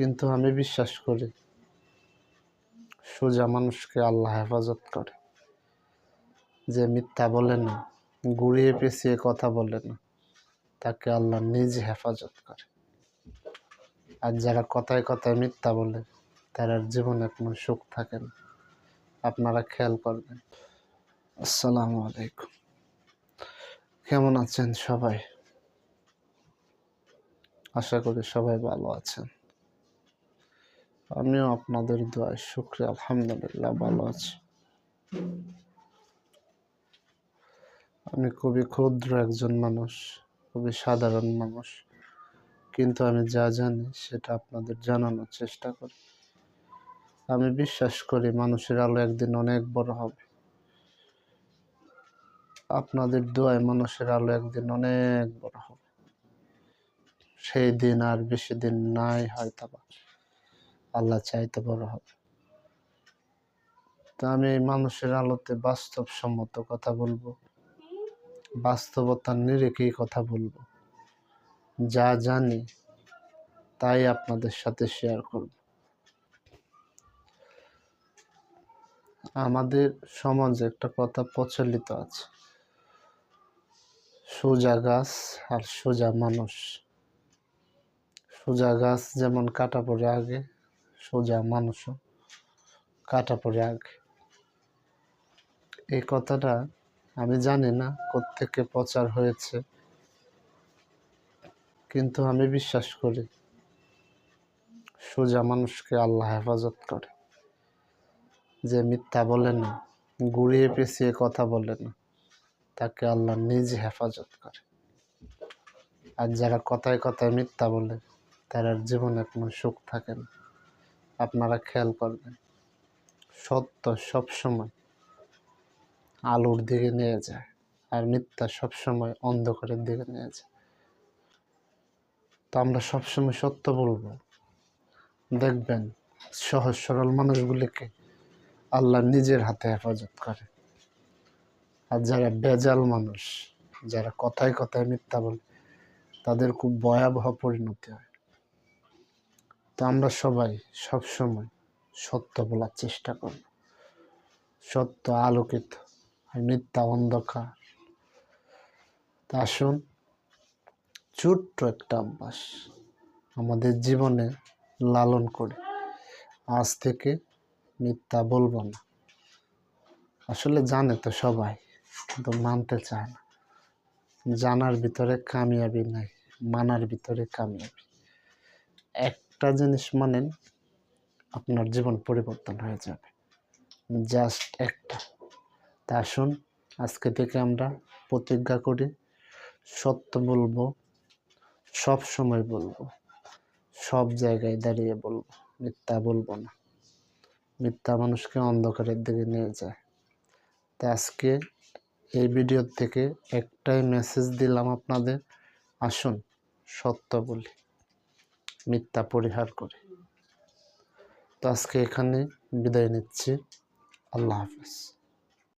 কিন্তু আমি বিশ্বাস করি সোজা মানুষকে আল্লাহ হেফাজত করে। যে মিথ্যা বলে না, ঘুরিয়ে পেঁচিয়ে কথা বলে না, তাকে আল্লাহ নিজে হেফাজত করে। আর যারা কথায় কথায় মিথ্যা বলে, তার জীবনে কোনো সুখ থাকে না। আপনারা খেয়াল করবেন। আসসালামু আলাইকুম। কেমন আছেন সবাই? আশা করি সবাই ভালো আছেন। আমিও আপনাদের দোয়ায় শুকরিয়া আলহামদুলিল্লাহ ভালো আছি। আমি খুবই ক্ষুদ্র একজন মানুষ, খুবই সাধারণ মানুষ, কিন্তু আমি যা জানি সেটা আপনাদের জানানোর চেষ্টা করি। আমি বিশ্বাস করি মানুষের আলো একদিন অনেক বড় হবে। আপনাদের দোয়ায় মানুষের আলো একদিন অনেক বড় হবে। সেই দিন আর বেশি দিন নাই, হয়তো আল্লাহ চাইতে বড় হবে। তো আমি মানুষের আলোতে বাস্তবসম্মত কথা বলবো, বাস্তবতার নিরিখেই কথা বলবো। যা জানি তাই আপনাদের সাথে শেয়ার করব। আমাদের সমাজে একটা কথা প্রচলিত আছে, সোজা গাছ আর সোজা মানুষ। সোজা গাছ যেমন কাটা পড়ে আগে, সোজা মানুষও কাটা পড়ে আগে। এই কথাটা আমি জানি না কোত্থেকে প্রচার হয়েছে, কিন্তু আমি বিশ্বাস করি সোজা মানুষকে আল্লাহ হেফাজত করে। যে মিথ্যা বলে না, ঘুরিয়ে পেঁচিয়ে কথা বলে না, তাকে আল্লাহ নিজে হেফাজত করে। আর যারা কথায় কথায় মিথ্যা বলে, তার জীবনে কোনো সুখ থাকে না। আপনারা খেয়াল করবেন, সত্য সবসময় আলোর দিকে নিয়ে যায়, আর মিথ্যা সবসময় অন্ধকারের দিকে নিয়ে যায়। তো আমরা সবসময় সত্য বলবো। দেখবেন সহজ সরল মানুষগুলিকে আল্লাহ নিজের হাতে হেফাজত করে। আর যারা বেজাল মানুষ, যারা কথায় কথায় মিথ্যা বলে, তাদের খুব ভয়াবহ পরিণতি হয়। তো আমরা সবাই সবসময় সত্য বলার চেষ্টা করব। সত্য আলোকিত আর মিথ্যা অন্ধকার। তা আসুন, ছোট্ট একটা অভ্যাস আমাদের জীবনে লালন করি। আজ থেকে মিথ্যা বলবো না। আসলে জানে তো সবাই, কিন্তু মানতে চায় না। জানার ভিতরে কামিয়াবি নাই, মানার ভিতরে কামিয়াবি। একটা জিনিস মানেন, আপনার জীবন পরিবর্তন হয়ে যাবে। জাস্ট একটা। তা আসুন, আজকে থেকে আমরা প্রতিজ্ঞা করি, সত্য বলবো, সব সময় বলবো, সব জায়গায় দাঁড়িয়ে বলবো, মিথ্যা বলবো না। মিথ্যা মানুষকে অন্ধকারের দিকে নিয়ে যায়। তা আজকে এই ভিডিও থেকে একটাই মেসেজ দিলাম আপনাদের, আসুন সত্য বলি, মিথ্যা পরিহার করি। তো আজকে এখানে বিদায় নিচ্ছি। আল্লাহ হাফেজ।